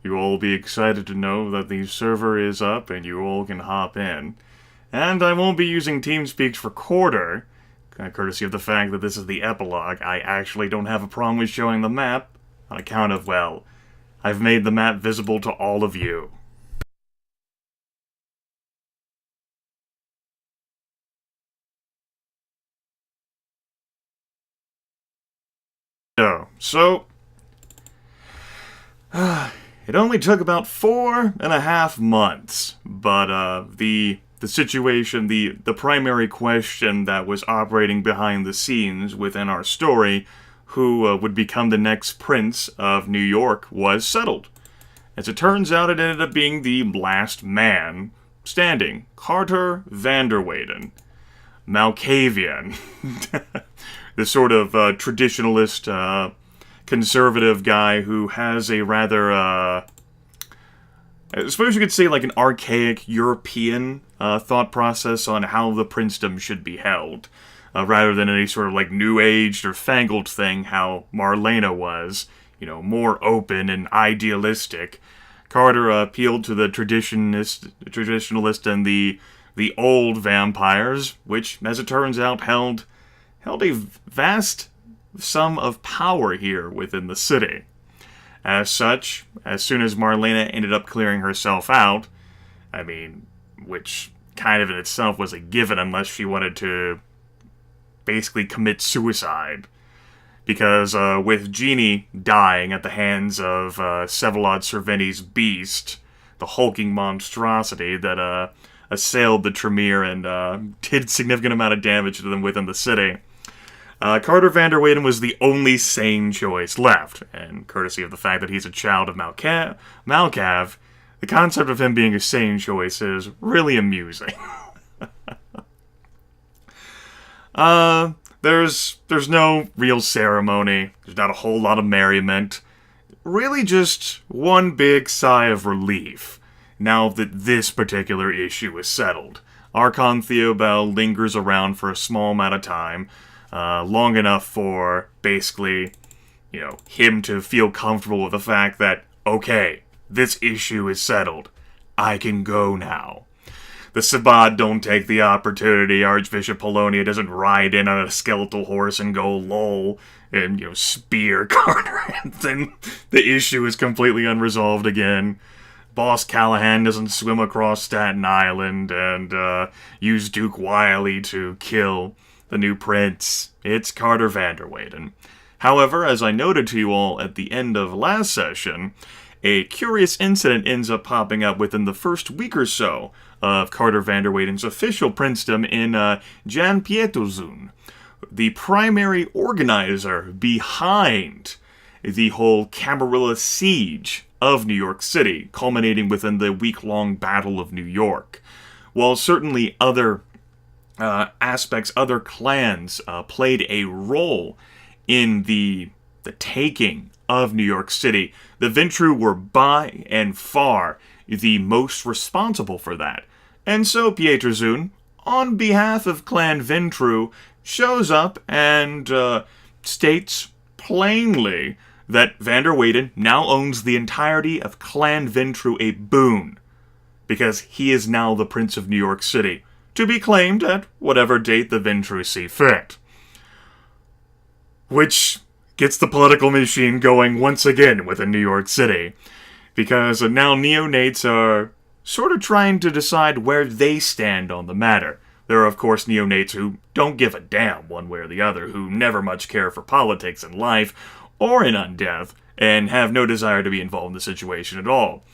you all will be excited to know that the server is up and you all can hop in. And I won't be using TeamSpeak for Quarter, courtesy of the fact that this is the Epilogue. I actually don't have a problem with showing the map, on account of, well, I've made the map visible to all of you. So, it only took about 4.5 months, but the situation, the primary question that was operating behind the scenes within our story, who would become the next prince of New York, was settled. As it turns out, it ended up being the last man standing, Carter Vanderweyden, Malkavian, the sort of traditionalist, conservative guy who has a rather, I suppose you could say like an archaic European thought process on how the princedom should be held, rather than any sort of like new-aged or fangled thing how Marlena was, you know, more open and idealistic. Carter appealed to the traditionalist and the old vampires, which, as it turns out, held a vast sum of power here within the city. As such, as soon as Marlena ended up clearing herself out, I mean, which kind of in itself was a given unless she wanted to basically commit suicide. Because with Jeannie dying at the hands of Vsevolod Cervini's beast, the hulking monstrosity that assailed the Tremere and did significant amount of damage to them within the city, Carter Vanderweyden was the only sane choice left, and courtesy of the fact that he's a child of Malkav, the concept of him being a sane choice is really amusing. There's no real ceremony, there's not a whole lot of merriment, really just one big sigh of relief, now that this particular issue is settled. Archon Theobel lingers around for a small amount of time, long enough for, basically, you know, him to feel comfortable with the fact that, okay, this issue is settled. I can go now. The Sabbat don't take the opportunity. Archbishop Polonia doesn't ride in on a skeletal horse and go lol and, you know, spear Carter, and then the issue is completely unresolved again. Boss Callahan doesn't swim across Staten Island and use Duke Wily to kill the new prince. It's Carter Vanderweyden. However, as I noted to you all at the end of last session, a curious incident ends up popping up within the first week or so of Carter Vanderweyden's official princedom in Jan Pietrozun, the primary organizer behind the whole Camarilla siege of New York City, culminating within the week-long Battle of New York. While certainly other aspects, other clans played a role in the taking of New York City, the Ventru were by and far the most responsible for that. And so Pietrozun, on behalf of Clan Ventru, shows up and states plainly that Vanderweyden now owns the entirety of Clan Ventru a boon, because he is now the Prince of New York City, to be claimed at whatever date the Ventru see fit. Which gets the political machine going once again within New York City, because now neonates are sort of trying to decide where they stand on the matter. There are, of course, neonates who don't give a damn one way or the other, who never much care for politics in life or in undeath, and have no desire to be involved in the situation at all.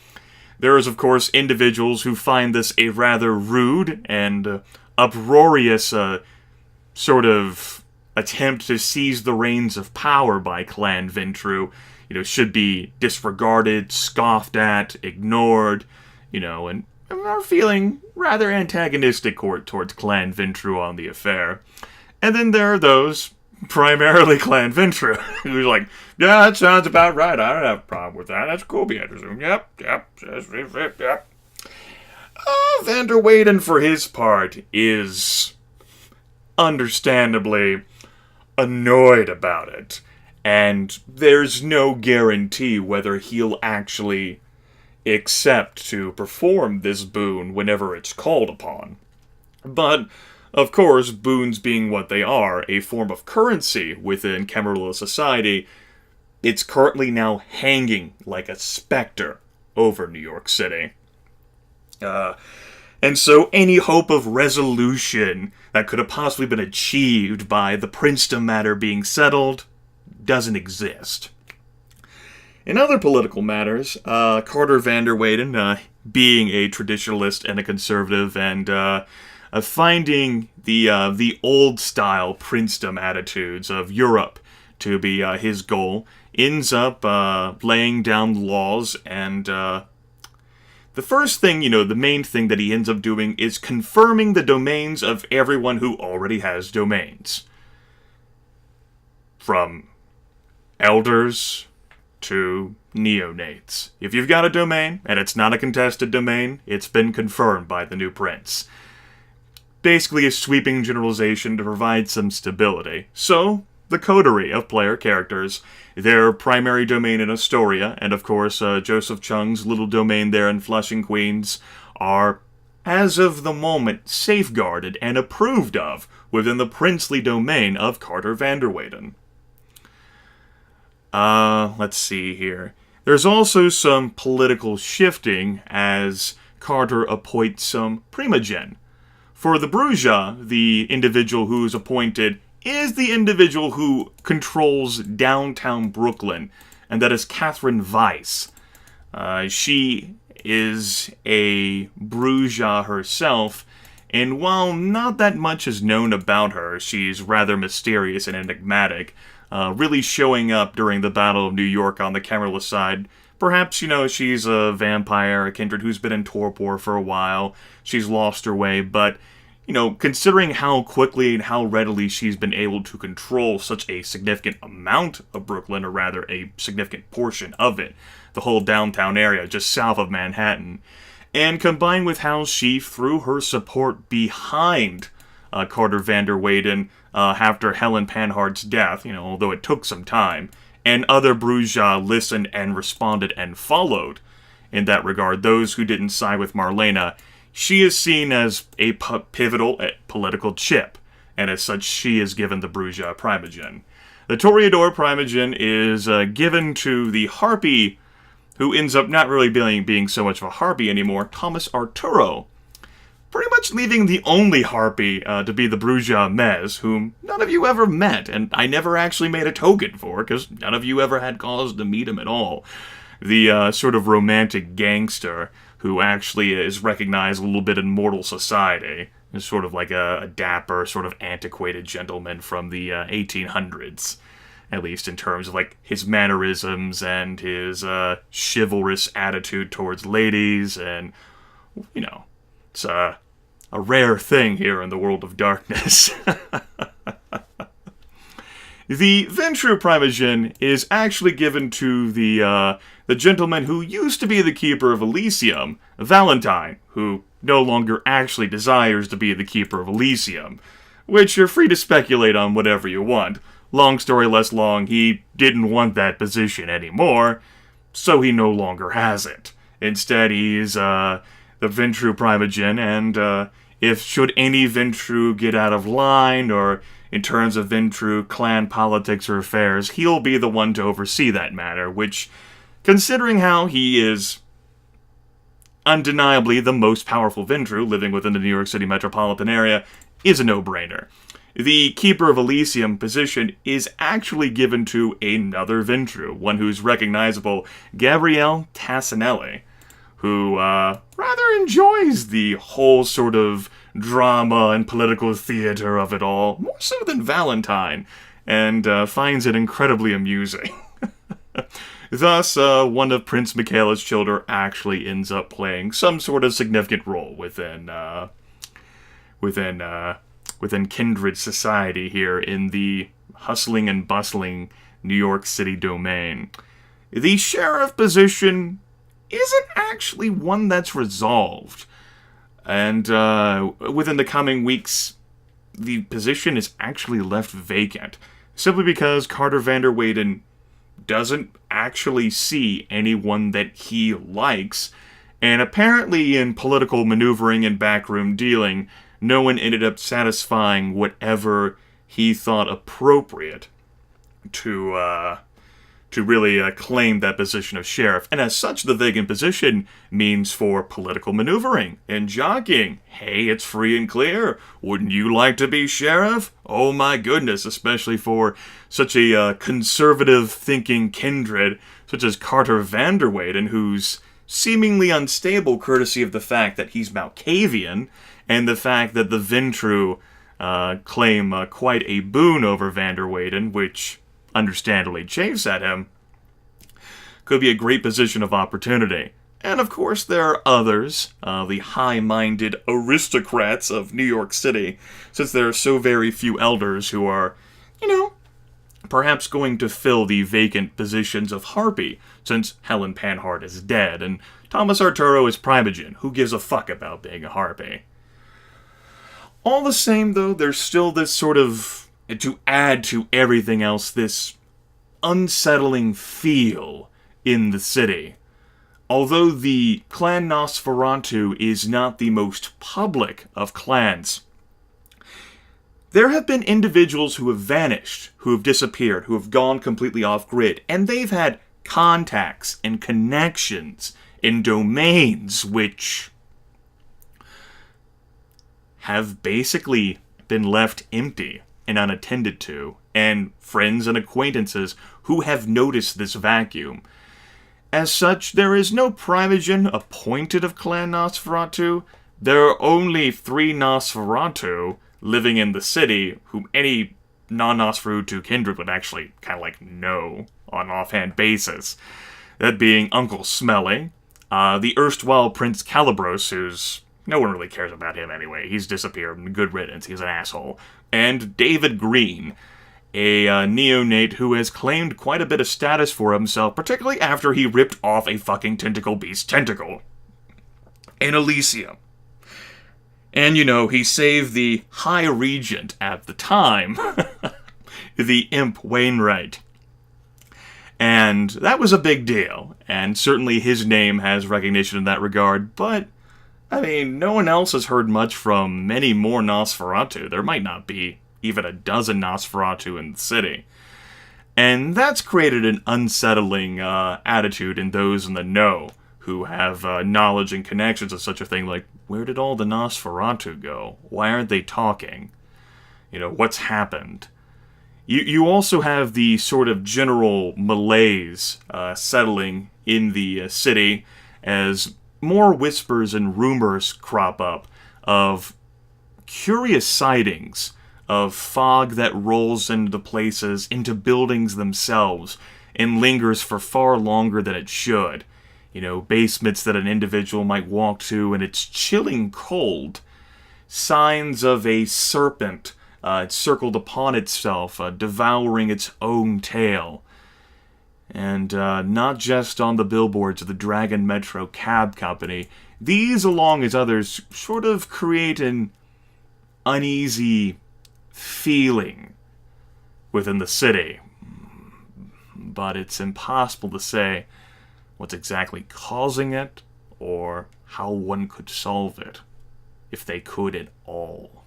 There is, of course, individuals who find this a rather rude and uproarious sort of attempt to seize the reins of power by Clan Ventru, should be disregarded, scoffed at, ignored, and are feeling rather antagonistic towards Clan Ventru on the affair. And then there are those, primarily Clan Ventru, who's like, yeah, that sounds about right, I don't have a problem with that, that's cool, Beatrice. Yep. Vanderweyden, for his part, is understandably annoyed about it, and there's no guarantee whether he'll actually except to perform this boon whenever it's called upon. But, of course, boons being what they are, a form of currency within Camarilla society, it's currently now hanging like a specter over New York City. And so any hope of resolution that could have possibly been achieved by the princedom matter being settled doesn't exist. In other political matters, Carter van der Weyden, being a traditionalist and a conservative, and finding the old-style princedom attitudes of Europe to be his goal, ends up laying down laws, and the first thing, the main thing that he ends up doing is confirming the domains of everyone who already has domains. From elders to neonates. If you've got a domain, and it's not a contested domain, it's been confirmed by the new prince. Basically a sweeping generalization to provide some stability. So, the coterie of player characters, their primary domain in Astoria, and of course Joseph Chung's little domain there in Flushing, Queens, are, as of the moment, safeguarded and approved of within the princely domain of Carter van der Weyden. Let's see here. There's also some political shifting as Carter appoints some primogen. For the Bruja, the individual who's appointed is the individual who controls downtown Brooklyn, and that is Catherine Weiss. She is a Bruja herself, and while not that much is known about her, she's rather mysterious and enigmatic, really showing up during the Battle of New York on the Camarilla side. Perhaps, she's a vampire, a kindred who's been in torpor for a while, she's lost her way, but considering how quickly and how readily she's been able to control such a significant amount of Brooklyn, or rather a significant portion of it, the whole downtown area just south of Manhattan, and combined with how she threw her support behind Carter van der Weyden after Helen Panhardt's death, although it took some time, and other Bruja listened and responded and followed in that regard, those who didn't side with Marlena. She is seen as a pivotal political chip, and as such she is given the Bruja primogen. The Toreador primogen is given to the Harpy, who ends up not really being so much of a Harpy anymore, Thomas Arturo. Pretty much leaving the only Harpy to be the Bruja Mez, whom none of you ever met, and I never actually made a token for, because none of you ever had cause to meet him at all. The sort of romantic gangster who actually is recognized a little bit in mortal society. Is sort of like a dapper, sort of antiquated gentleman from the 1800s. At least in terms of his mannerisms and his chivalrous attitude towards ladies, and, it's a rare thing here in the world of darkness. The Ventru primogen is actually given to the gentleman who used to be the Keeper of Elysium, Valentine, who no longer actually desires to be the Keeper of Elysium, which you're free to speculate on whatever you want. Long story less long, he didn't want that position anymore, so he no longer has it. Instead, he's the Ventru primogen, and if should any Ventru get out of line, or in terms of Ventru clan politics or affairs, he'll be the one to oversee that matter, which, considering how he is undeniably the most powerful Ventru living within the New York City metropolitan area, is a no-brainer. The Keeper of Elysium position is actually given to another Ventru, one who's recognizable, Gabrielle Tassinelli, who rather enjoys the whole sort of drama and political theater of it all, more so than Valentine, and finds it incredibly amusing. Thus, one of Prince Michaela's children actually ends up playing some sort of significant role within kindred society here in the hustling and bustling New York City domain. The sheriff position isn't actually one that's resolved. And within the coming weeks, the position is actually left vacant, simply because Carter van der Weyden doesn't actually see anyone that he likes, and apparently in political maneuvering and backroom dealing, no one ended up satisfying whatever he thought appropriate to really claim that position of sheriff. And as such, the vacant position means for political maneuvering and jockeying. Hey, it's free and clear. Wouldn't you like to be sheriff? Oh my goodness, especially for such a conservative-thinking kindred such as Carter Vanderweyden, who's seemingly unstable courtesy of the fact that he's Malkavian, and the fact that the Ventru claim quite a boon over Vanderweyden, which understandably chafes at him, could be a great position of opportunity. And of course there are others, the high-minded aristocrats of New York City, since there are so very few elders who are, perhaps going to fill the vacant positions of Harpy, since Helen Panhard is dead, and Thomas Arturo is Primogen. Who gives a fuck about being a Harpy? All the same, though, there's still this sort of, to add to everything else, this unsettling feel in the city. Although the Clan Nosferatu is not the most public of clans, there have been individuals who have vanished, who have disappeared, who have gone completely off-grid, and they've had contacts and connections in domains which have basically been left empty and unattended to, and friends and acquaintances who have noticed this vacuum. As such, there is no Primogen appointed of Clan Nosferatu. There are only 3 Nosferatu living in the city whom any non-Nosferatu kindred would actually kind of know on an offhand basis. That being Uncle Smelly, the erstwhile Prince Calibros, who's no one really cares about him anyway. He's disappeared. Good riddance. He's an asshole. And David Green, a neonate who has claimed quite a bit of status for himself, particularly after he ripped off a fucking tentacle beast's tentacle in Elysium. And, he saved the High Regent at the time, the Imp Wainwright. And that was a big deal, and certainly his name has recognition in that regard, but no one else has heard much from many more Nosferatu. There might not be even a dozen Nosferatu in the city. And that's created an unsettling attitude in those in the know, who have knowledge and connections of such a thing like, where did all the Nosferatu go? Why aren't they talking? What's happened? You also have the sort of general malaise settling in the city as more whispers and rumors crop up of curious sightings of fog that rolls into places, into buildings themselves, and lingers for far longer than it should. Basements that an individual might walk to, and it's chilling cold. Signs of a serpent circled upon itself, devouring its own tail. And not just on the billboards of the Dragon Metro Cab Company. These, along as others, sort of create an uneasy feeling within the city. But it's impossible to say what's exactly causing it, or how one could solve it, if they could at all.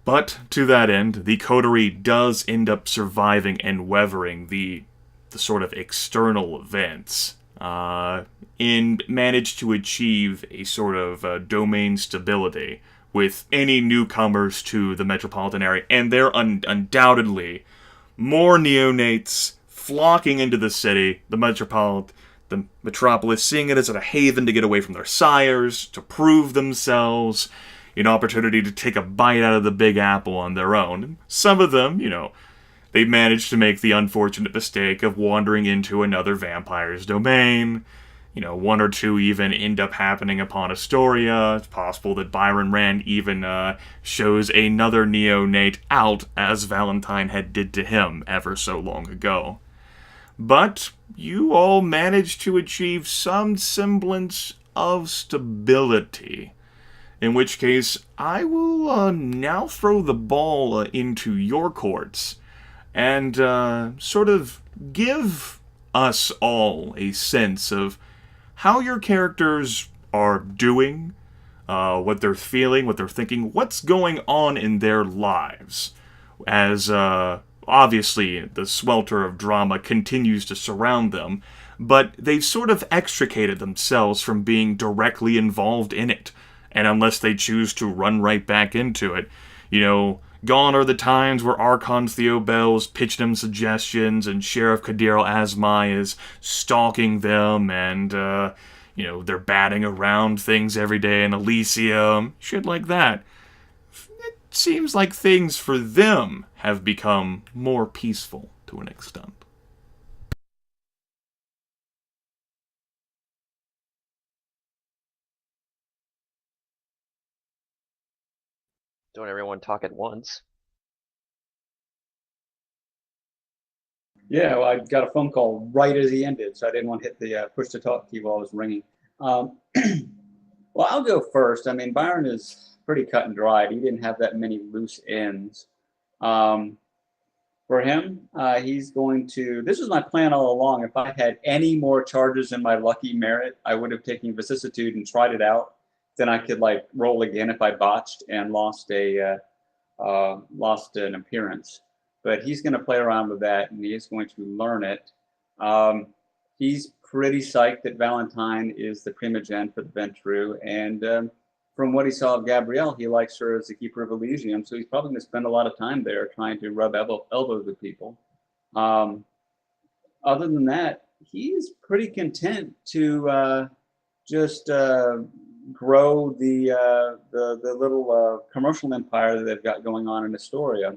But, to that end, the coterie does end up surviving and weathering the sort of external events, and manage to achieve a sort of domain stability with any newcomers to the metropolitan area, and there are undoubtedly more neonates flocking into the city, the metropolis, seeing it as a haven to get away from their sires, to prove themselves, an opportunity to take a bite out of the Big Apple on their own. And some of them, they managed to make the unfortunate mistake of wandering into another vampire's domain. One or two even end up happening upon Astoria. It's possible that Byron Rand even shows another neonate out, as Valentine had did to him ever so long ago. But you all managed to achieve some semblance of stability. In which case, I will now throw the ball into your courts. and sort of give us all a sense of how your characters are doing, what they're feeling, what they're thinking, what's going on in their lives. As obviously the swelter of drama continues to surround them, but they've sort of extricated themselves from being directly involved in it. And unless they choose to run right back into it, gone are the times where Archon Theobel's pitching them suggestions and Sheriff Kadir Asmai is stalking them and, they're batting around things every day in Elysium, shit like that. It seems like things for them have become more peaceful to an extent. Don't everyone talk at once. Yeah, well, I got a phone call right as he ended, so I didn't want to hit the push to talk key while it was ringing. Well, I'll go first. I mean, Byron is pretty cut and dried. He didn't have that many loose ends. For him, he's going to. This was my plan all along. If I had any more charges in my lucky merit, I would have taken vicissitude and tried it out. Then I could roll again if I botched and lost an appearance. But he's going to play around with that, and he is going to learn it. He's pretty psyched that Valentine is the primogen for the Ventru, and from what he saw of Gabrielle, he likes her as the keeper of Elysium, so he's probably going to spend a lot of time there trying to rub elbows with people. Other than that, he's pretty content to just grow the little commercial empire that they've got going on in Astoria.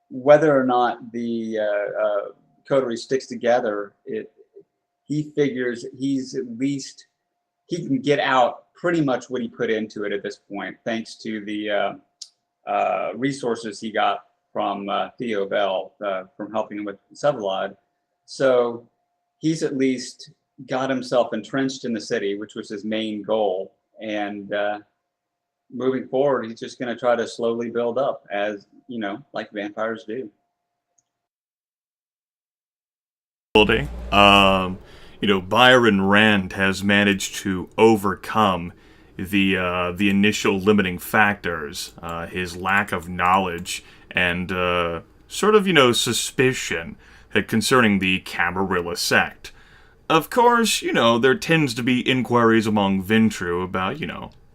Whether or not the coterie sticks together, he figures he can get out pretty much what he put into it at this point, thanks to the resources he got from Theo Bell from helping him with Sevalod. So he's at least got himself entrenched in the city, which was his main goal. And moving forward, he's just going to try to slowly build up, as like vampires do. Byron Rand has managed to overcome the initial limiting factors, his lack of knowledge and suspicion concerning the Camarilla sect. Of course, there tends to be inquiries among Ventru about,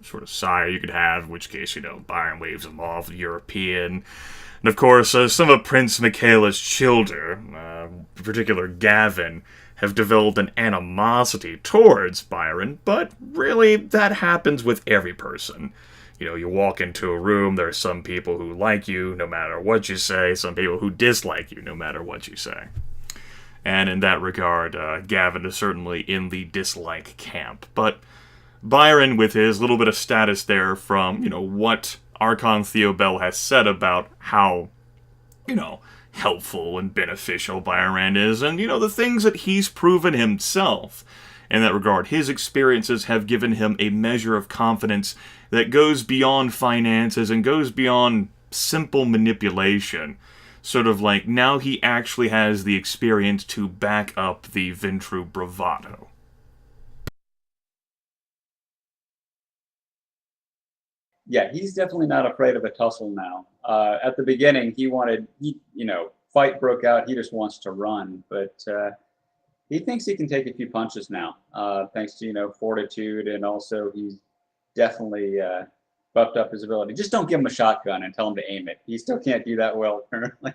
sort of sire you could have, in which case, Byron waves him off, European. And of course, some of Prince Michaela's children, in particular Gavin, have developed an animosity towards Byron, but really, that happens with every person. You walk into a room, there are some people who like you, no matter what you say, some people who dislike you, no matter what you say. And in that regard, Gavin is certainly in the dislike camp. But Byron, with his little bit of status there from, what Archon Theobel has said about how, helpful and beneficial Byron is, and, the things that he's proven himself. In that regard, his experiences have given him a measure of confidence that goes beyond finances and goes beyond simple manipulation. Sort of like, now he actually has the experience to back up the Ventru bravado. Yeah, he's definitely not afraid of a tussle now. At the beginning, fight broke out. He just wants to run, but he thinks he can take a few punches now, thanks to fortitude, and also he's definitely buffed up his ability. Just don't give him a shotgun and tell him to aim it. He still can't do that well, apparently.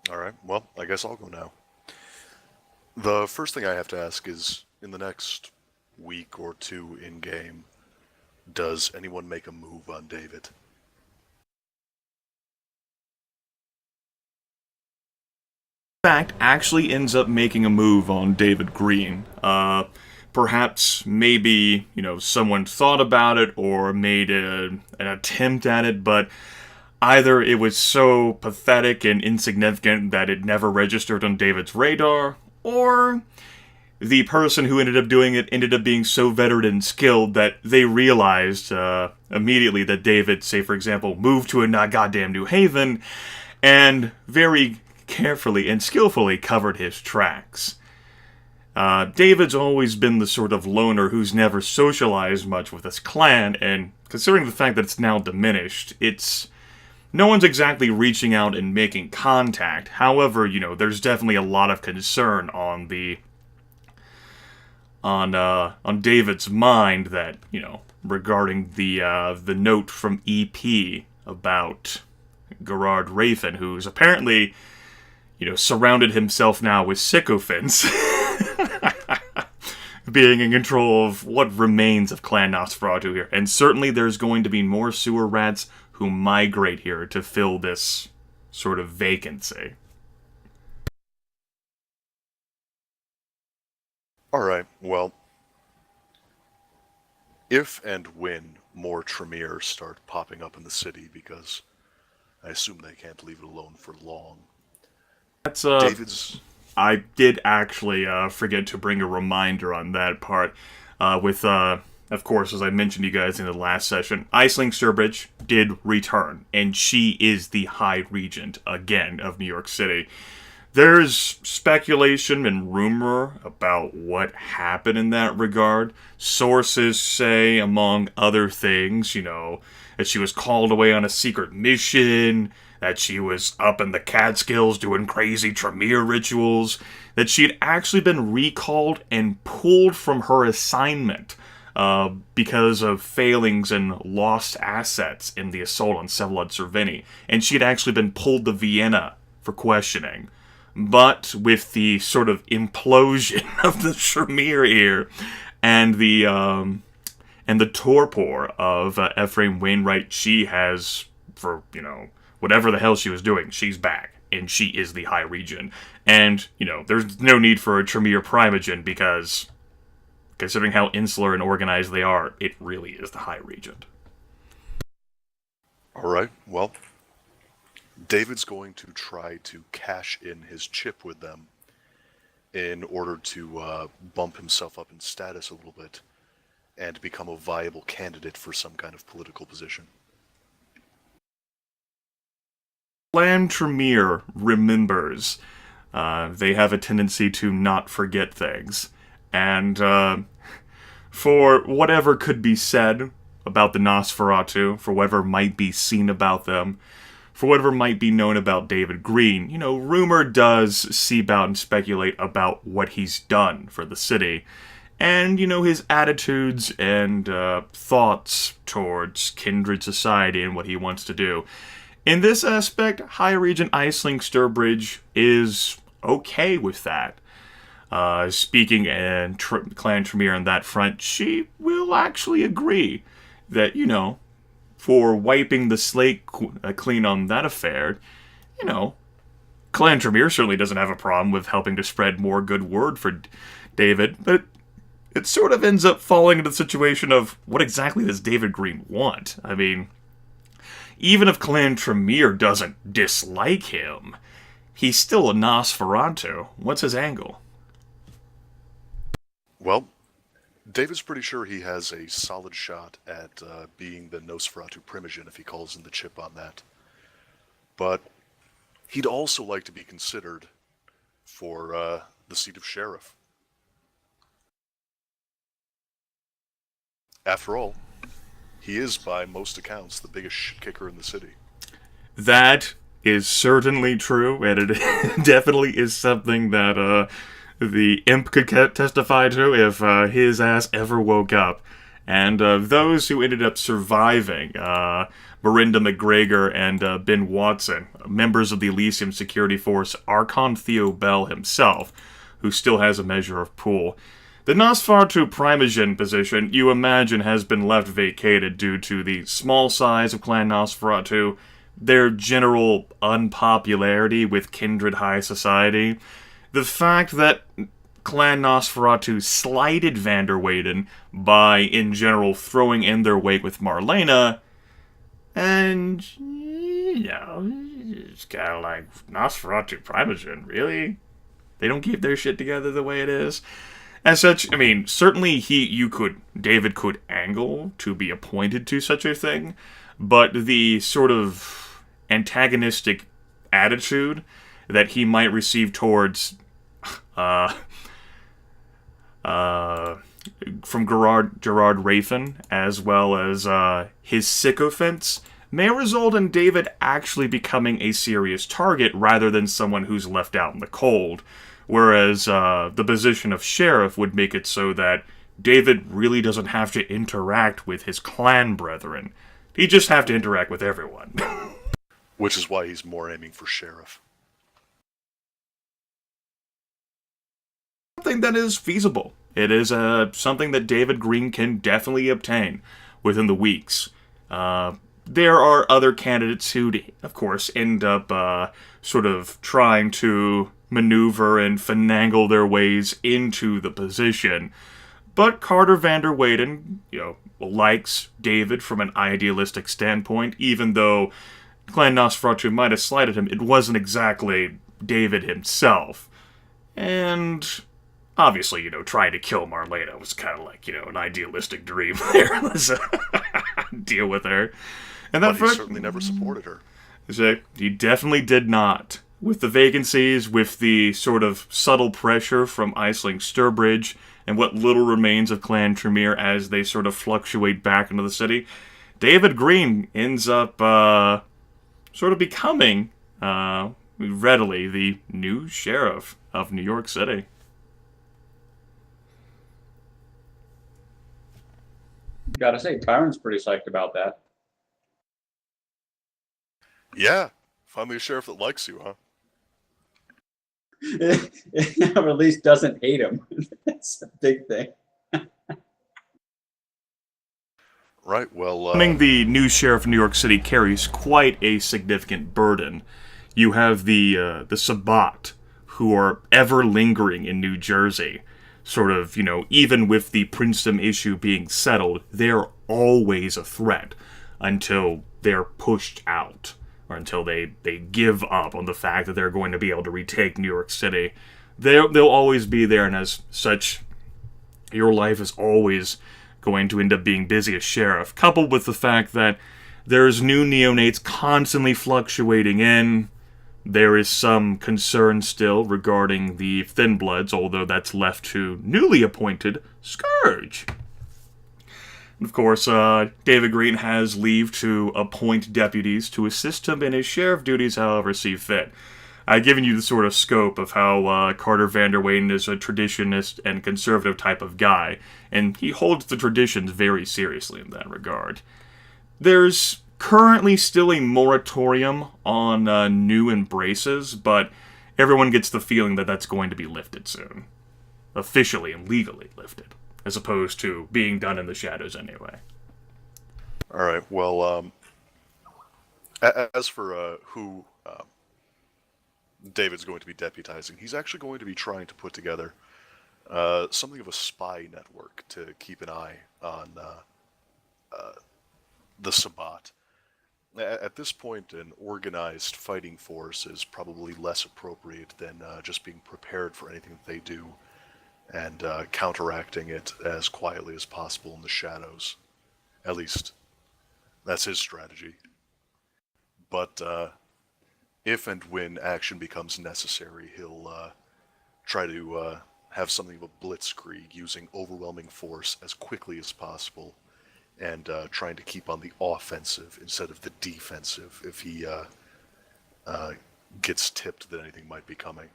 All right, well, I guess I'll go now. The first thing I have to ask is, in the next week or two in-game, does anyone make a move on David? Fact, actually ends up making a move on David Green. Perhaps, maybe, someone thought about it or made an attempt at it, but either it was so pathetic and insignificant that it never registered on David's radar, or the person who ended up doing it ended up being so veteran and skilled that they realized immediately that David, say for example, moved to a goddamn New Haven, and very carefully and skillfully covered his tracks. David's always been the sort of loner who's never socialized much with his clan, and considering the fact that it's now diminished, no one's exactly reaching out and making contact. However, there's definitely a lot of concern on David's mind that, regarding the note from EP about Gerard Rafen, who's apparently, surrounded himself now with sycophants, being in control of what remains of Clan Nosferatu here. And certainly there's going to be more sewer rats who migrate here to fill this sort of vacancy. Alright, well, if and when more Tremere start popping up in the city, because I assume they can't leave it alone for long. That's, David's... I did actually forget to bring a reminder on that part. Of course, as I mentioned to you guys in the last session, Aisling Sturbridge did return, and she is the High Regent, again, of New York City. There's speculation and rumor about what happened in that regard. Sources say, among other things, that she was called away on a secret mission, that she was up in the Catskills doing crazy Tremere rituals, that she had actually been recalled and pulled from her assignment because of failings and lost assets in the assault on Vsevolod Cervini, and she had actually been pulled to Vienna for questioning. But with the sort of implosion of the Tremere here, and the torpor of Ephraim Wainwright, she has, for, whatever the hell she was doing, she's back, and she is the High Regent. And, there's no need for a Tremere Primogen, because, considering how insular and organized they are, it really is the High Regent. Alright, well, David's going to try to cash in his chip with them in order to bump himself up in status a little bit and become a viable candidate for some kind of political position. Clan Tremere remembers. They have a tendency to not forget things. And for whatever could be said about the Nosferatu, for whatever might be seen about them, for whatever might be known about David Green, rumor does seep out and speculate about what he's done for the city. And, his attitudes and thoughts towards kindred society and what he wants to do. In this aspect, High Regent Aisling Sturbridge is okay with that. Speaking in Clan Tremere on that front, she will actually agree that, for wiping the slate clean on that affair, Clan Tremere certainly doesn't have a problem with helping to spread more good word for David, but it sort of ends up falling into the situation of, what exactly does David Green want? I mean, even if Clan Tremere doesn't dislike him, he's still a Nosferatu. What's his angle? Well, David's pretty sure he has a solid shot at being the Nosferatu Primogen if he calls in the chip on that. But he'd also like to be considered for the seat of sheriff. After all, he is, by most accounts, the biggest shit-kicker in the city. That is certainly true, and it definitely is something that the imp could testify to if his ass ever woke up. And those who ended up surviving, Miranda McGregor and Ben Watson, members of the Elysium Security Force, Archon Theo Bell himself, who still has a measure of pull. The Nosferatu Primogen position, you imagine, has been left vacated due to the small size of Clan Nosferatu, their general unpopularity with kindred high society, the fact that Clan Nosferatu slighted van der Weyden by, in general, throwing in their weight with Marlena, and, it's kind of like, Nosferatu Primogen, really? They don't keep their shit together the way it is? As such, I mean, certainly David could angle to be appointed to such a thing, but the sort of antagonistic attitude that he might receive towards, from Gerard Rafin, as well as his sycophants, may result in David actually becoming a serious target rather than someone who's left out in the cold. Whereas the position of sheriff would make it so that David really doesn't have to interact with his clan brethren. He just have to interact with everyone. Which is why he's more aiming for sheriff. Something that is feasible. It is something that David Green can definitely obtain within the weeks. There are other candidates who, of course, end up sort of trying to maneuver and finagle their ways into the position. But Carter Vander Weyden, likes David from an idealistic standpoint, even though Clan Nosferatu might have slighted him, it wasn't exactly David himself. And obviously, trying to kill Marlena was kind of like, an idealistic dream there. Let's deal with her. And but he certainly never supported her. He definitely did not. With the vacancies, with the sort of subtle pressure from Iceling Sturbridge, and what little remains of Clan Tremere as they sort of fluctuate back into the city, David Green ends up sort of becoming, readily, the new sheriff of New York City. Gotta say, Byron's pretty psyched about that. Yeah, finally a sheriff that likes you, huh? Or at least doesn't hate him. That's a big thing. Right, well... Becoming the new sheriff of New York City carries quite a significant burden. You have the Sabbat, who are ever lingering in New Jersey. Sort of, even with the Princedom issue being settled, they're always a threat until they're pushed out. Or until they give up on the fact that they're going to be able to retake New York City. They'll always be there, and as such, your life is always going to end up being busy as sheriff, coupled with the fact that there's new neonates constantly fluctuating in. There is some concern still regarding the Thin Bloods, although that's left to newly appointed Scourge. Of course, David Green has leave to appoint deputies to assist him in his sheriff duties however see fit. I've given you the sort of scope of how Carter Vander Weyden is a traditionist and conservative type of guy, and he holds the traditions very seriously in that regard. There's currently still a moratorium on new embraces, but everyone gets the feeling that that's going to be lifted soon. Officially and legally lifted. As opposed to being done in the shadows anyway. Alright, well, as for who David's going to be deputizing, he's actually going to be trying to put together something of a spy network to keep an eye on the Sabbat. At this point, an organized fighting force is probably less appropriate than just being prepared for anything that they do, and counteracting it as quietly as possible in the shadows. At least, that's his strategy. But if and when action becomes necessary, he'll try to have something of a blitzkrieg, using overwhelming force as quickly as possible, and trying to keep on the offensive instead of the defensive if he gets tipped that anything might be coming.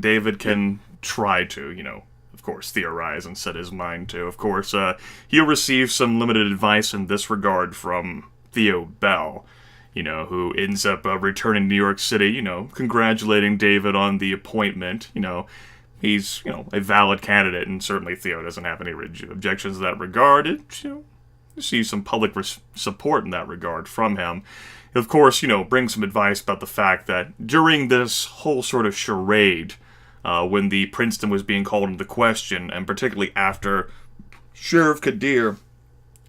David can try to, of course, theorize and set his mind to. Of course, he'll receive some limited advice in this regard from Theo Bell, who ends up returning to New York City, congratulating David on the appointment. He's, a valid candidate, and certainly Theo doesn't have any objections in that regard. Receive some public support in that regard from him. Of course, bring some advice about the fact that during this whole sort of charade, when the Princeton was being called into question, and particularly after Sheriff Kadir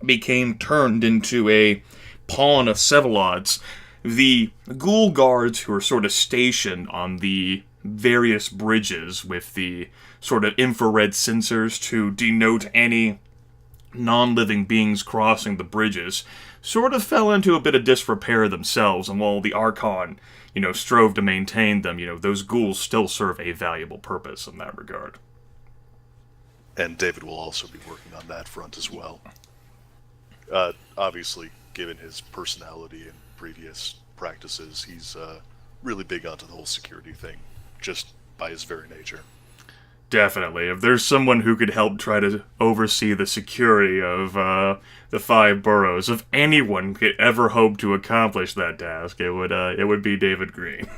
became turned into a pawn of Sevalod's, the ghoul guards who were sort of stationed on the various bridges with the sort of infrared sensors to denote any non-living beings crossing the bridges sort of fell into a bit of disrepair themselves, and while the Archon, strove to maintain them, those ghouls still serve a valuable purpose in that regard. And David will also be working on that front as well. Obviously, given his personality and previous practices, he's really big onto the whole security thing, just by his very nature. Definitely. If there's someone who could help try to oversee the security of the 5 boroughs, if anyone could ever hope to accomplish that task, it would be David Green.